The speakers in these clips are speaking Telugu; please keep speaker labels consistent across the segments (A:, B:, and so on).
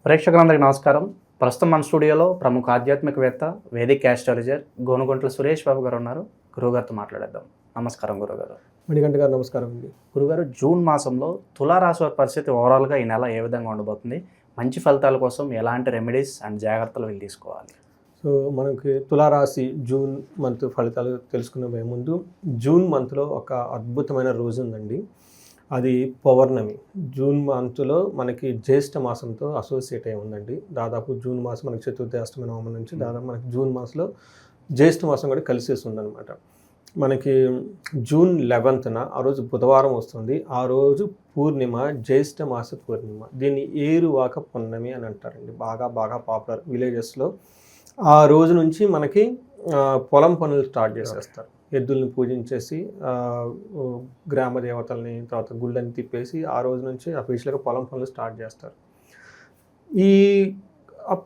A: ప్రేక్షకులందరికీ నమస్కారం. ప్రస్తుతం మన స్టూడియోలో ప్రముఖ ఆధ్యాత్మికవేత్త, వేదిక్ యాస్ట్రాలజర్ గోనుగుంట్ల సురేష్ బాబు గారు ఉన్నారు. గురువుగారితో మాట్లాడేద్దాం. నమస్కారం గురుగారు.
B: మణికంఠ గారు నమస్కారం అండి.
A: గురుగారు, జూన్ మాసంలో తులారాశి వారి పరిస్థితి ఓవరాల్గా ఈ నెల ఏ విధంగా ఉండబోతుంది? మంచి ఫలితాల కోసం ఎలాంటి రెమెడీస్ అండ్ జాగ్రత్తలు వీళ్ళు తీసుకోవాలి?
B: సో మనకి తులారాశి జూన్ మంత్ ఫలితాలు తెలుసుకునే ముందు జూన్ మంత్లో ఒక అద్భుతమైన రోజు ఉందండి. అది పౌర్ణమి. జూన్ మంత్లో మనకి జ్యేష్ఠ మాసంతో అసోసియేట్ అయి ఉందండి. దాదాపు జూన్ మాసం మనకి చతుర్థి అష్టమి నవమి నుంచి దాదాపు మనకి జూన్ మాసంలో జ్యేష్ఠ మాసం కూడా కలిసేసి ఉందన్నమాట. మనకి జూన్ 11న ఆ రోజు బుధవారం వస్తుంది. ఆ రోజు పూర్ణిమ, జ్యేష్ఠ మాస పూర్ణిమ. దీన్ని ఏరువాక పున్నమి అని అంటారండి. బాగా పాపులర్ విలేజెస్లో. ఆ రోజు నుంచి మనకి పొలం పనులు స్టార్ట్ చేసేస్తారు. ఎద్దుల్ని పూజించేసి గ్రామ దేవతల్ని తర్వాత గుళ్ళని తిప్పేసి ఆ రోజు నుంచి అఫీషియల్గా పొలం పనులు స్టార్ట్ చేస్తారు. ఈ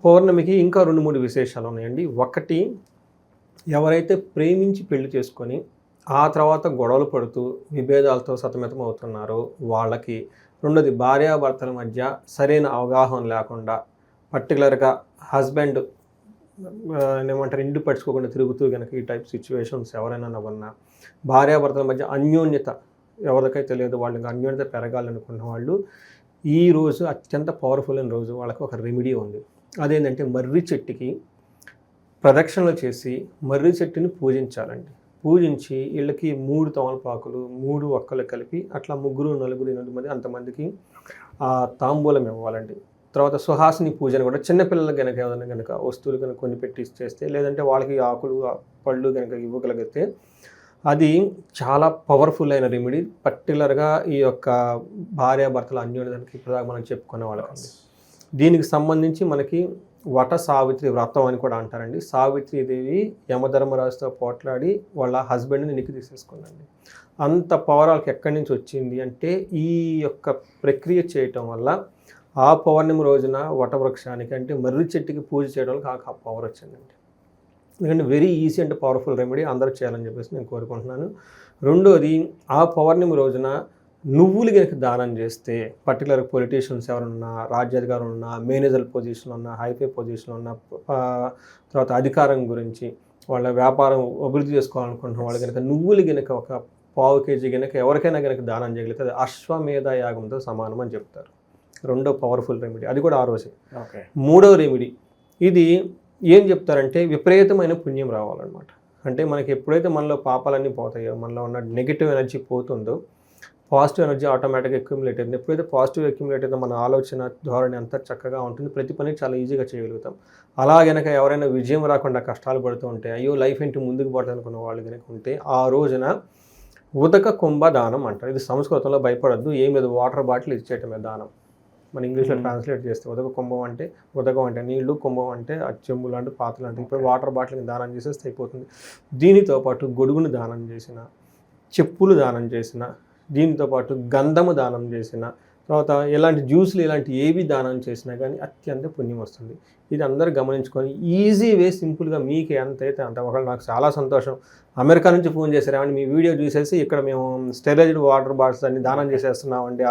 B: పౌర్ణమికి ఇంకా 2-3 విశేషాలు ఉన్నాయండి. ఒకటి, ఎవరైతే ప్రేమించి పెళ్లి చేసుకొని ఆ తర్వాత గొడవలు పడుతూ విభేదాలతో సతమతం అవుతున్నారో వాళ్ళకి. రెండోది, భార్యాభర్తల మధ్య సరైన అవగాహన లేకుండా పర్టికులర్గా హస్బెండ్ ఏమంటారు ఇంటి పట్టుకోకుండా తిరుగుతూ కనుక ఈ టైప్ సిచ్యువేషన్స్ ఎవరైనా ఉన్నా, భార్యాభర్తల మధ్య అన్యోన్యత ఎవరికైతే తెలియదు వాళ్ళకి అన్యోన్యత పెరగాలనుకున్న వాళ్ళు ఈ రోజు అత్యంత పవర్ఫుల్ అయిన రోజు. వాళ్ళకి ఒక రెమెడీ ఉంది. అదేంటంటే మర్రి చెట్టుకి ప్రదక్షిణలు చేసి మర్రి చెట్టుని పూజించాలండి. పూజించి వీళ్ళకి 3 తమలపాకులు 3 ఒక్కలు కలిపి అట్లా 3, 4, 8 మంది అంతమందికి తాంబూలం ఇవ్వాలండి. తర్వాత సుహాసిని పూజను కూడా చిన్నపిల్లలకు కనుక ఏదైనా కనుక వస్తువులు కనుక కొన్ని పెట్టి చేస్తే, లేదంటే వాళ్ళకి ఆకులు పళ్ళు కనుక ఇవ్వగలిగితే అది చాలా పవర్ఫుల్ అయిన రెమెడీ. పర్టికులర్గా ఈ యొక్క భార్యాభర్తల అన్యోన్యతకి ఇప్పుడు మనం చెప్పుకునే వాళ్ళకండి. దీనికి సంబంధించి మనకి వట సావిత్రి వ్రతం అని కూడా అంటారండి. సావిత్రీదేవి యమధర్మరాజుతో పోట్లాడి వాళ్ళ హస్బెండ్ని నిక్కి తీసేసుకుందండి. అంత పవర్ వాళ్ళకి ఎక్కడి నుంచి వచ్చింది అంటే ఈ యొక్క ప్రక్రియ చేయటం వల్ల ఆ పౌర్ణమి రోజున వటవృక్షానికి అంటే మర్రి చెట్టుకి పూజ చేయడం వల్ల ఆ పవర్ వచ్చిందండి. ఎందుకంటే very easy and powerful remedy, అందరూ చేయాలని చెప్పేసి నేను కోరుకుంటున్నాను. రెండోది, ఆ పౌర్ణమి రోజున నువ్వులు కనుక దానం చేస్తే, పర్టికులర్ పొలిటీషియన్స్ ఎవరున్నా, రాజ్యాధికారులు ఉన్నా, మేనేజర్ పొజిషన్లో ఉన్న, హైఫై పొజిషన్లో ఉన్న, తర్వాత అధికారం గురించి వాళ్ళ వ్యాపారం అభివృద్ధి చేసుకోవాలనుకుంటున్న వాళ్ళు కనుక నువ్వులు కనుక ఒక 1/4 kg కనుక ఎవరికైనా కనుక దానం చేయగలిగితే అది అశ్వమేధ యాగంతో సమానం అని చెప్తారు. రెండో పవర్ఫుల్ రెమెడీ, అది కూడా ఆ రోజే. మూడవ రెమెడీ, ఇది ఏం చెప్తారంటే విపరీతమైన పుణ్యం రావాలన్నమాట. అంటే మనకి ఎప్పుడైతే మనలో పాపాలన్నీ పోతాయో, మనలో ఉన్న నెగిటివ్ ఎనర్జీ పోతుందో పాజిటివ్ ఎనర్జీ ఆటోమేటిక్గా అక్యుములేట్ అవుతుంది. ఎప్పుడైతే పాజిటివ్ అక్యుములేట్ అయితే మన ఆలోచన ధోరణి అంతా చక్కగా ఉంటుంది. ప్రతి పని చాలా ఈజీగా చేయగలుగుతాం. అలా కనుక ఎవరైనా విజయం రాకుండా కష్టాలు పడుతూ ఉంటే, అయ్యో లైఫ్ ఏంటి ముందుకు పడుతుంది అనుకున్న వాళ్ళు కనుక ఉంటే ఆ రోజున ఉదక కుంభ దానం అంటారు. ఇది సంస్కృతంలో భయపడద్దు, ఏం లేదు, వాటర్ బాటిల్ ఇచ్చేయటమే దానం. మన ఇంగ్లీష్లో ట్రాన్స్లేట్ చేస్తే ఉదక కుంభం అంటే, ఉదకం అంటే నీళ్లు, కుంభం అంటే చెంబు లాంటి పాత్రలు అంటే, ఇప్పుడు వాటర్ బాటిల్ని దానం చేసేస్తే అయిపోతుంది. దీనితో పాటు గొడుగును దానం చేసిన, చెప్పులు దానం చేసిన, దీనితో పాటు గంధము దానం చేసిన, తర్వాత ఇలాంటి జ్యూస్లు ఇలాంటి ఏవి దానం చేసినా కానీ అత్యంత పుణ్యం వస్తుంది. ఇది అందరూ గమనించుకొని ఈజీ వే, సింపుల్గా మీకు ఎంతైతే అంత. ఒకళ్ళు నాకు చాలా సంతోషం, అమెరికా నుంచి ఫోన్ చేశారు, ఏమంటే మీ వీడియో చూసేసి ఇక్కడ మేము స్టెరైజ్డ్ వాటర్ బాటిల్స్ అన్ని దానం చేసేస్తున్నామండి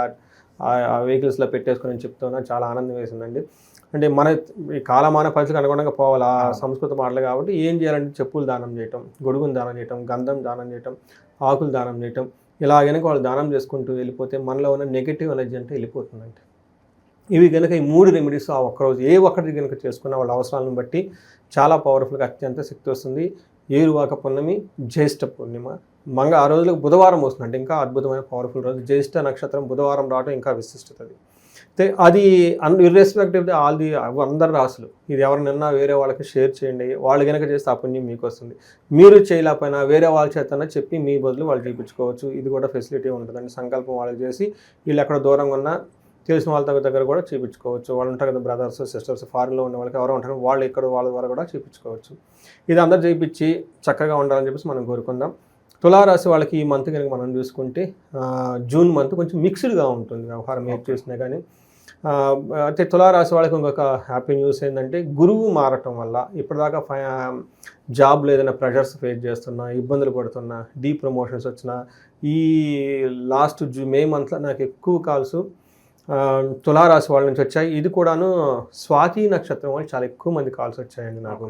B: ఆ వెహికల్స్లో పెట్టేసుకొని చెప్తున్నా. చాలా ఆనందం వేసిందండి. అంటే మన ఈ కాలమాన పరిస్థితికి అనుగుణంగా పోవాలి ఆ సంస్కృత మాటలు. కాబట్టి ఏం చేయాలంటే చెప్పులు దానం చేయటం, గొడుగును దానం చేయటం, గంధం దానం చేయటం, ఆకులు దానం చేయటం, ఇలాగనక వాళ్ళు దానం చేసుకుంటూ వెళ్ళిపోతే మనలో ఉన్న నెగిటివ్ ఎనర్జీ అంటే వెళ్ళిపోతుందండి. ఇవి కనుక ఈ 3 రెమెడీస్ ఆ ఒక్కరోజు ఏ ఒక్కటి కనుక చేసుకున్న వాళ్ళ అవసరాలను బట్టి చాలా పవర్ఫుల్గా అత్యంత శక్తి వస్తుంది. ఏరువాక పున్నమి, జ్యేష్ఠ పూర్ణిమ, ఆ రోజులకు బుధవారం వస్తుందంటే ఇంకా అద్భుతమైన పవర్ఫుల్ రోజు. జ్యేష్ఠ నక్షత్రం బుధవారం రావడం ఇంకా విశిష్టతది. అది ఇర్రెస్పెక్టివ్ ఆల్ ది అందరు రాసులు. ఇది ఎవరినన్నా వేరే వాళ్ళకి షేర్ చేయండి. వాళ్ళు కనుక చేస్తే ఆ పుణ్యం మీకు వస్తుంది. మీరు చేయలేకపోయినా వేరే వాళ్ళ చేతన చెప్పి మీ బదులు వాళ్ళు చేయించుకోవచ్చు. ఇది కూడా ఫెసిలిటీ ఉంటుందండి. సంకల్పం వాళ్ళకి చేసి వీళ్ళు ఎక్కడ దూరంగా ఉన్నా తెలిసిన వాళ్ళ దగ్గర కూడా చేయించుకోవచ్చు. వాళ్ళు ఉంటారు కదా, బ్రదర్స్ సిస్టర్స్, ఫారిన్లో ఉన్న వాళ్ళకి ఎవరో ఉంటారు, వాళ్ళు ఇక్కడ వాళ్ళ ద్వారా కూడా చేయించుకోవచ్చు. ఇది అందరు చేయించి చక్కగా ఉండాలని చెప్పేసి మనం కోరుకుందాం. తులారాశి వాళ్ళకి ఈ మంత్ కనుక మనం చూసుకుంటే జూన్ మంత్ కొంచెం మిక్స్డ్గా ఉంటుంది వ్యవహారం ఏది చూసినా కానీ. అయితే తులారాశి వాళ్ళకి ఇంకొక హ్యాపీ న్యూస్ ఏంటంటే, గురువు మారటం వల్ల ఇప్పటిదాకా జాబ్లో ఏదైనా ప్రెషర్స్ ఫేస్ చేస్తున్నా, ఇబ్బందులు పడుతున్నా, ప్రమోషన్స్ వచ్చినా, ఈ లాస్ట్ మే మంత్లో నాకు ఎక్కువ కాల్స్ తులారాశి వాళ్ళ నుంచి వచ్చాయి. ఇది కూడాను స్వాతి నక్షత్రం వాళ్ళు చాలా ఎక్కువ మంది కాల్స్ వచ్చాయండి నాకు.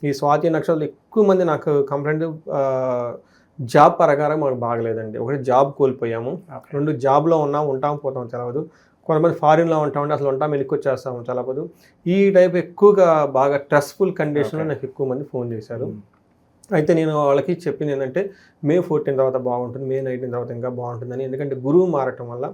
B: ఈ స్వాతి నక్షత్రాలు ఎక్కువ మంది నాకు కంప్లైంట్ జాబ్ ప్రకారం మాకు బాగలేదండి. ఒకటి జాబ్ కోల్పోయాము, 2 జాబ్లో ఉంటాం పోతాం తెలవదు, కొంతమంది ఫారిన్లో ఉంటామండి అసలు ఉంటాం వెనుకొచ్చేస్తాము తెలవదు. ఈ టైప్ ఎక్కువగా బాగా స్ట్రెస్ఫుల్ కండిషన్లో నాకు ఎక్కువ మంది ఫోన్ చేశారు. అయితే నేను వాళ్ళకి చెప్పింది ఏంటంటే మే 14 తర్వాత బాగుంటుంది, మే 19 తర్వాత ఇంకా బాగుంటుందని. ఎందుకంటే గురువు మారటం వల్ల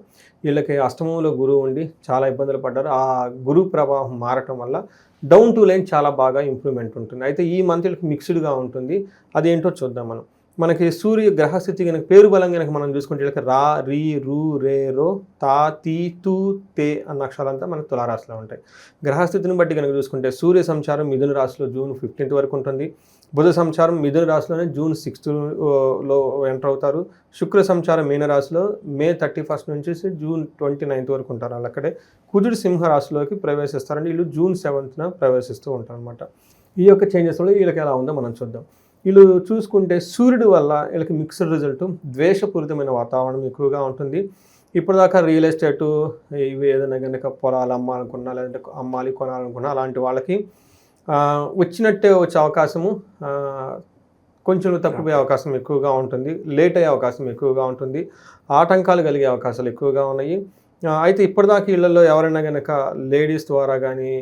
B: వీళ్ళకి అష్టమంలో గురువు ఉండి చాలా ఇబ్బందులు పడ్డారు. ఆ గురువు ప్రభావం మారటం వల్ల డౌన్ టు లైన్ చాలా బాగా ఇంప్రూవ్మెంట్ ఉంటుంది. అయితే ఈ మంత్ వీళ్ళకి మిక్స్డ్గా ఉంటుంది. అదేంటో చూద్దాం మనం. మనకి సూర్య గ్రహస్థితి కనుక పేరు బలం కనుక మనం చూసుకుంటే వీళ్ళకి రా, రీ, రు, రే, రో, తా, తీ, తూ, తే అన్న అక్షరాలంతా మనకు తులారాశిలో ఉంటాయి. గ్రహస్థితిని బట్టి కనుక చూసుకుంటే సూర్య సంచారం మిథున రాశిలో జూన్ 15 వరకు ఉంటుంది. బుధ సంచారం మిథున రాశిలోనే జూన్ 6లో ఎంటర్ అవుతారు. శుక్ర సంచారం మీన రాశిలో మే 31 నుంచి జూన్ 29 వరకు ఉంటారు. వాళ్ళు అక్కడే కుజుడు సింహ రాశిలోకి ప్రవేశిస్తారండి. వీళ్ళు జూన్ 7న ప్రవేశిస్తూ ఉంటారు అనమాట. ఈ యొక్క చేంజెస్ వల్ల వీళ్ళకి ఎలా ఉందో మనం చూద్దాం. వీళ్ళు చూసుకుంటే సూర్యుడు వల్ల వీళ్ళకి మిక్స్డ్ రిజల్ట్, ద్వేషపూరితమైన వాతావరణం ఎక్కువగా ఉంటుంది. ఇప్పటిదాకా రియల్ ఎస్టేటు ఇవి ఏదైనా కనుక పొలాలు అమ్మాలనుకున్నా లేదంటే అమ్మాలి కొనాలనుకున్నా అలాంటి వాళ్ళకి వచ్చినట్టే వచ్చే అవకాశము కొంచెం తక్కువ అవకాశం ఎక్కువగా ఉంటుంది. లేట్ అయ్యే అవకాశం ఎక్కువగా ఉంటుంది. ఆటంకాలు కలిగే అవకాశాలు ఎక్కువగా ఉన్నాయి. అయితే ఇప్పటిదాకా ఇళ్లలో ఎవరైనా కనుక లేడీస్ ద్వారా కానీ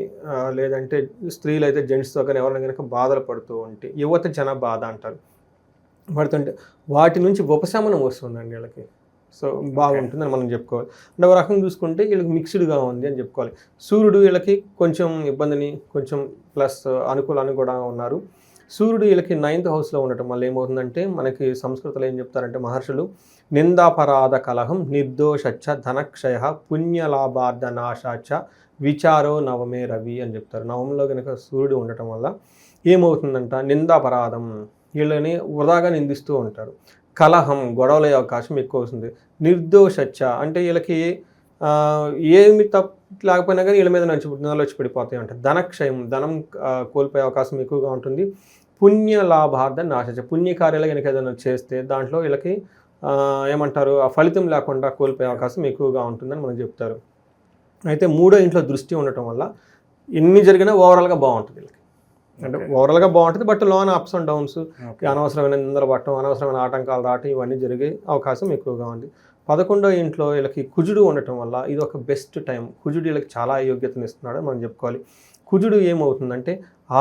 B: లేదంటే స్త్రీలు అయితే జెంట్స్తో కానీ ఎవరైనా కనుక బాధలు పడుతూ ఉంటే యువత జన బాధ అంటారు పడుతుంటే వాటి నుంచి ఉపశమనం వస్తుందండి వీళ్ళకి. సో బాగుంటుందని మనం చెప్పుకోవాలి. అంటే ఒక రకంగా చూసుకుంటే వీళ్ళకి మిక్స్డ్గా ఉంది అని చెప్పుకోవాలి. సూర్యుడు వీళ్ళకి కొంచెం ఇబ్బందిని కొంచెం ప్లస్ అనుకూలాన్ని కూడా ఉన్నారు. సూర్యుడు వీళ్ళకి 9th హౌస్లో ఉండటం వల్ల ఏమవుతుందంటే మనకి సంస్కృతిలో ఏం చెప్తారంటే మహర్షులు నిందాపరాధ కలహం నిర్దోషచ్చ ధనక్షయ పుణ్యలాభార్థ నాశాచ విచారో నవమే రవి అని చెప్తారు. నవంలో కనుక సూర్యుడు ఉండటం వల్ల ఏమవుతుందంట నిందాపరాధం వీళ్ళని వృధాగా నిందిస్తూ ఉంటారు. కలహం గొడవలయ్యే అవకాశం ఎక్కువ వస్తుంది. నిర్దోషచ్చ అంటే వీళ్ళకి ఏమి తప్పు లేకపోయినా కానీ వీళ్ళ మీద వచ్చి పడిపోతాయి అంటారు. ధనక్షయం ధనం కోల్పోయే అవకాశం ఎక్కువగా ఉంటుంది. పుణ్య లాభార్థ నాశ పుణ్యకార్యాలు కనుక ఏదైనా చేస్తే దాంట్లో వీళ్ళకి ఏమంటారు ఆ ఫలితం లేకుండా కోల్పోయే అవకాశం ఎక్కువగా ఉంటుందని మనం చెప్తారు. అయితే 3వ ఇంట్లో దృష్టి ఉండటం వల్ల ఎన్ని జరిగినా ఓవరాల్గా బాగుంటుంది వీళ్ళకి. అంటే ఓవరాల్గా బాగుంటుంది. బట్ లోన అప్స్ అండ్ డౌన్స్, అనవసరమైన నిందలు పట్టడం, అనవసరమైన ఆటంకాలు రావటం ఇవన్నీ జరిగే అవకాశం ఎక్కువగా ఉంది. 11వ ఇంట్లో వీళ్ళకి కుజుడు ఉండటం వల్ల ఇది ఒక బెస్ట్ టైం. కుజుడు వీళ్ళకి చాలా యోగ్యతను ఇస్తున్నాడు మనం చెప్పుకోవాలి. కుజుడు ఏమవుతుందంటే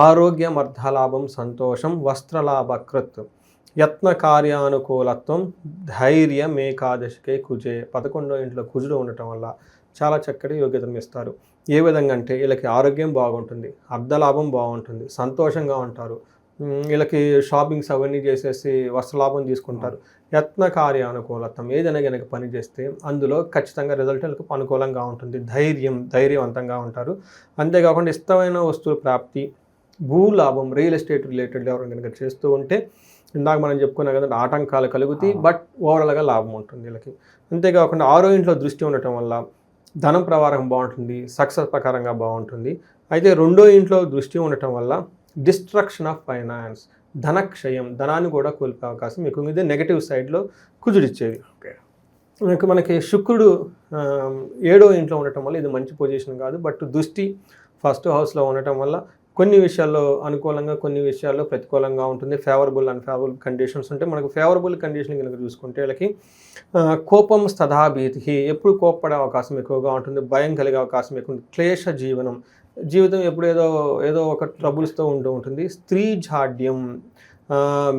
B: ఆరోగ్యం, అర్థలాభం, సంతోషం, వస్త్రలాభకృత్, యత్న కార్యానుకూలత్వం, ధైర్యం ఏకాదశికే కుజే. 11వ ఇంట్లో కుజుడు ఉండటం వల్ల చాలా చక్కటి యోగ్యతను ఇస్తారు. ఏ విధంగా అంటే వీళ్ళకి ఆరోగ్యం బాగుంటుంది, అర్ధలాభం బాగుంటుంది, సంతోషంగా ఉంటారు. వీళ్ళకి షాపింగ్స్ అవన్నీ చేసేసి వస్త్రలాభం తీసుకుంటారు. యత్న కార్యానుకూలత్వం ఏదైనా కనుక పని చేస్తే అందులో ఖచ్చితంగా రిజల్ట్ వీళ్ళకి అనుకూలంగా ఉంటుంది. ధైర్యవంతంగా ఉంటారు. అంతేకాకుండా ఇష్టమైన వస్తువుల ప్రాప్తి, భూలాభం, రియల్ ఎస్టేట్ రిలేటెడ్ ఎవరైనా కనుక చేస్తూ ఉంటే ఇందాక మనం చెప్పుకున్నాం కదా ఆటంకాలు కలుగుతాయి, బట్ ఓవరాల్గా లాభం ఉంటుంది వీళ్ళకి. అంతేకాకుండా 6వ ఇంట్లో దృష్టి ఉండటం వల్ల ధనం ప్రవాహం బాగుంటుంది, సక్సెస్ ప్రకారంగా బాగుంటుంది. అయితే 2వ ఇంట్లో దృష్టి ఉండటం వల్ల డిస్ట్రక్షన్ ఆఫ్ ఫైనాన్స్, ధనక్షయం, ధనాన్ని కూడా కోల్పోయే అవకాశం ఎక్కువ. ఇదే నెగటివ్ సైడ్లో కుజుడిచ్చేది. మనకి శుక్రుడు 7వ ఇంట్లో ఉండటం వల్ల ఇది మంచి పొజిషన్ కాదు. బట్ దృష్టి 1st హౌస్లో ఉండటం వల్ల కొన్ని విషయాల్లో అనుకూలంగా, కొన్ని విషయాల్లో ప్రతికూలంగా ఉంటుంది. ఫేవరబుల్ అన్ఫేవరబుల్ కండిషన్స్ ఉంటాయి. మనకు ఫేవరబుల్ కండిషన్ కనుక చూసుకుంటే వీళ్ళకి కోపం స్తథాభీతి, ఎప్పుడు కోప్పడే అవకాశం ఎక్కువగా ఉంటుంది. భయం కలిగే అవకాశం ఎక్కువ ఉంటుంది. క్లేశ జీవితం ఎప్పుడు ఏదో ఒక ట్రబుల్స్తో ఉంటుంది. స్త్రీ జాడ్యం,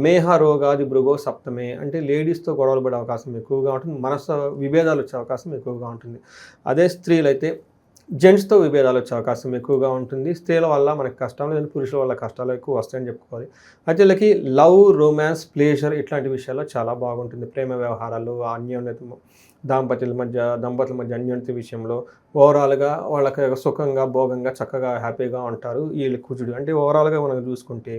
B: మేహ రోగాది భృగో సప్తమే అంటే లేడీస్తో గొడవలు పడే అవకాశం ఎక్కువగా ఉంటుంది. మనసు విభేదాలు వచ్చే అవకాశం ఎక్కువగా ఉంటుంది. అదే స్త్రీలైతే జెంట్స్తో విభేదాలు వచ్చే అవకాశం ఎక్కువగా ఉంటుంది. స్త్రీల వల్ల మనకు కష్టాలు లేదంటే పురుషుల వల్ల కష్టాలు ఎక్కువ వస్తాయని చెప్పుకోవాలి. అయితే వీళ్ళకి లవ్, రొమాన్స్, ప్లేజర్ ఇట్లాంటి విషయాల్లో చాలా బాగుంటుంది. ప్రేమ వ్యవహారాలు, అన్యోన్యత, దంపతుల మధ్య అన్యోన్యత విషయంలో ఓవరాల్గా వాళ్ళకి సుఖంగా, భోగంగా, చక్కగా, హ్యాపీగా ఉంటారు. వీళ్ళ కుజుడు అంటే ఓవరాల్గా మనం చూసుకుంటే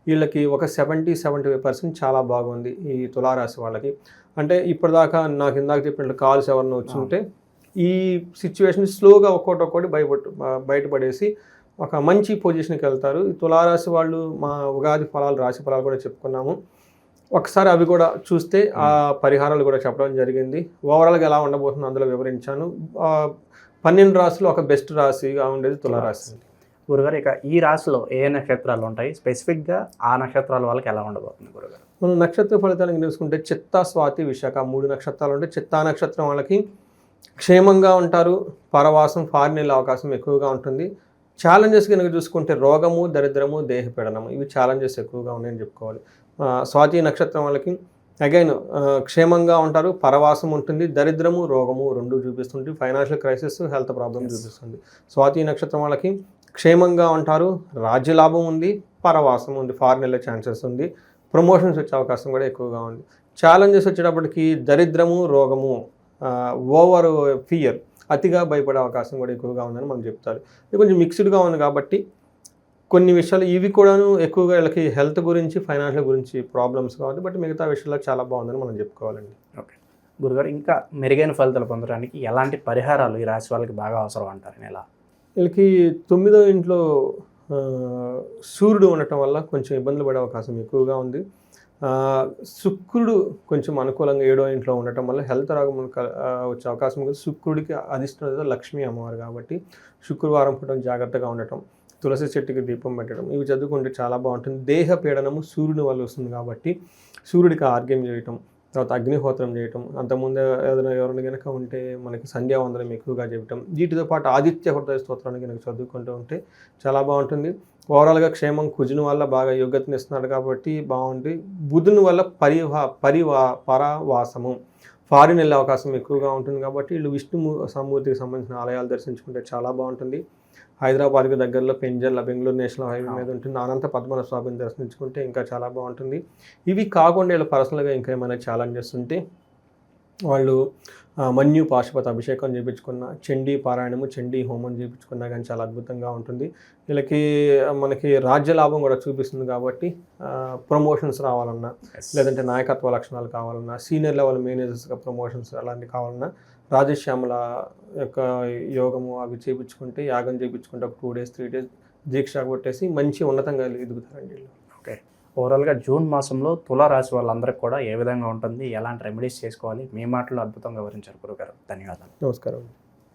B: వీళ్ళకి ఒక 70-75% చాలా బాగుంది ఈ తులారాశి వాళ్ళకి. అంటే ఇప్పటిదాకా నాకు ఇందాక చెప్పినట్లు కాల్స్ ఎవరన్నా వచ్చి ఉంటే ఈ సిచ్యువేషన్ స్లోగా ఒక్కొక్కటి బయటపడేసి ఒక మంచి పొజిషన్కి వెళ్తారు. ఈ తులారాశి వాళ్ళు మా ఉగాది ఫలాలు, రాశి ఫలాలు కూడా చెప్పుకున్నాము. ఒకసారి అవి కూడా చూస్తే ఆ పరిహారాలు కూడా చెప్పడం జరిగింది. ఓవరాల్గా ఎలా ఉండబోతుందో అందులో వివరించాను. 12 రాశులు ఒక బెస్ట్ రాశిగా ఉండేది తులారాశి అండి.
A: గురుగారు ఇక ఈ రాశిలో ఏ నక్షత్రాలు ఉంటాయి, స్పెసిఫిక్గా ఆ నక్షత్రాల వాళ్ళకి ఎలా ఉండబోతుంది గురుగారు?
B: మనం నక్షత్ర ఫలితాలను చూసుకుంటే చిత్త, స్వాతి, విశాఖ 3 నక్షత్రాలు ఉంటాయి. చిత్తా నక్షత్రం వాళ్ళకి క్షేమంగా ఉంటారు, పరవాసం, ఫారిన్ వెళ్ళే అవకాశం ఎక్కువగా ఉంటుంది. ఛాలెంజెస్ కనుక చూసుకుంటే రోగము, దరిద్రము, దేహపీడనము ఇవి ఛాలెంజెస్ ఎక్కువగా ఉన్నాయని చెప్పుకోవాలి. స్వాతి నక్షత్రం వాళ్ళకి అగైన్ క్షేమంగా ఉంటారు, పరవాసం ఉంటుంది, దరిద్రము, రోగము రెండు చూపిస్తుంది. ఫైనాన్షియల్ క్రైసిస్, హెల్త్ ప్రాబ్లమ్ చూపిస్తుంది. స్వాతి నక్షత్రం వాళ్ళకి క్షేమంగా ఉంటారు, రాజ్యలాభం ఉంది, పరవాసం ఉంది, ఫారిన్ వెళ్ళే ఛాన్సెస్ ఉంది, ప్రమోషన్స్ వచ్చే అవకాశం కూడా ఎక్కువగా ఉంది. ఛాలెంజెస్ వచ్చేటప్పటికి దరిద్రము, రోగము, ఓవర్ ఫియర్, అతిగా భయపడే అవకాశం కూడా ఎక్కువగా ఉందని మనం చెప్తారు. ఇది కొంచెం మిక్స్డ్గా ఉంది కాబట్టి కొన్ని విషయాలు ఇవి కూడాను ఎక్కువగా వీళ్ళకి హెల్త్ గురించి, ఫైనాన్షియల్ గురించి ప్రాబ్లమ్స్ కాబట్టి, బట్ మిగతా విషయాల్లో చాలా బాగుందని మనం చెప్పుకోవాలండి.
A: ఓకే గురుగారు, ఇంకా మెరుగైన ఫలితాలు పొందడానికి ఎలాంటి పరిహారాలు ఈ రాశి వాళ్ళకి బాగా అవసరం అంటారు? ఎలా
B: వీళ్ళకి 9వ ఇంట్లో సూర్యుడు ఉండటం వల్ల కొంచెం ఇబ్బందులు పడే అవకాశం ఎక్కువగా ఉంది. శుక్రుడు కొంచెం అనుకూలంగా 7వ ఇంట్లో ఉండటం వల్ల హెల్త్ రోగం వచ్చే అవకాశం ఉంది. శుక్రుడికి అధిష్టానం లక్ష్మీ అమ్మవారు కాబట్టి శుక్రవారం పూట జాగ్రత్తగా ఉండటం, తులసి చెట్టుకి దీపం పెట్టడం ఇవి చదువుకుంటే చాలా బాగుంటుంది. దేహ పీడనము సూర్యుని వల్ల వస్తుంది కాబట్టి సూర్యుడికి ఆర్గ్యం చేయటం, తర్వాత అగ్నిహోత్రం చేయటం, అంతకుముందు ఎవరైనా కనుక ఉంటే మనకి సంధ్యావందనం ఎక్కువగా చేయటం, వీటితో పాటు ఆదిత్య హృదయ స్తోత్రాన్ని కనుక చదువుకుంటూ ఉంటే చాలా బాగుంటుంది. ఓవరాల్గా క్షేమం, కుజుని వల్ల బాగా యోగ్యతను ఇస్తున్నాడు కాబట్టి బాగుంది. బుధుని వల్ల పరవాసము, ఫారిన్ వెళ్ళే అవకాశం ఎక్కువగా ఉంటుంది కాబట్టి వీళ్ళు విష్ణు సమూర్తికి సంబంధించిన ఆలయాలు దర్శించుకుంటే చాలా బాగుంటుంది. హైదరాబాద్కి దగ్గరలో పెంజర్ల బెంగళూరు నేషనల్ హైవే మీద ఉంటుంది, అనంత పద్మనాభ స్వామిని దర్శించుకుంటే ఇంకా చాలా బాగుంటుంది. ఇవి కాకుండా వీళ్ళు పర్సనల్గా ఇంకా ఏమైనా ఛాలెంజెస్ ఉంటే వాళ్ళు మన్యు పాశుపత అభిషేకం చేయించుకున్న, చండీ పారాయణము, చండీ హోమం చేయించుకున్నా కానీ చాలా అద్భుతంగా ఉంటుంది. వీళ్ళకి మనకి రాజ్యలాభం కూడా చూపిస్తుంది కాబట్టి ప్రమోషన్స్ రావాలన్నా, లేదంటే నాయకత్వ లక్షణాలు కావాలన్నా, సీనియర్ లెవెల్ మేనేజర్స్గా ప్రమోషన్స్ అలాంటివి కావాలన్నా రాజశ్యామల యొక్క యోగము అవి చేయించుకుంటే, యాగం చేయించుకుంటే ఒక 2 days 3 days దీక్ష కొట్టేసి మంచి ఉన్నతంగా ఎదుగుతారండి వీళ్ళు.
A: ఓకే, ఓవరాల్గా జూన్ మాసంలో తులారాశి వాళ్ళందరికీ కూడా ఏ విధంగా ఉంటుంది, ఎలాంటి రెమెడీస్ చేసుకోవాలి, మీ మాటలు అద్భుతంగా వివరించారు గురుగారు. ధన్యవాదాలు.
B: నమస్కారం.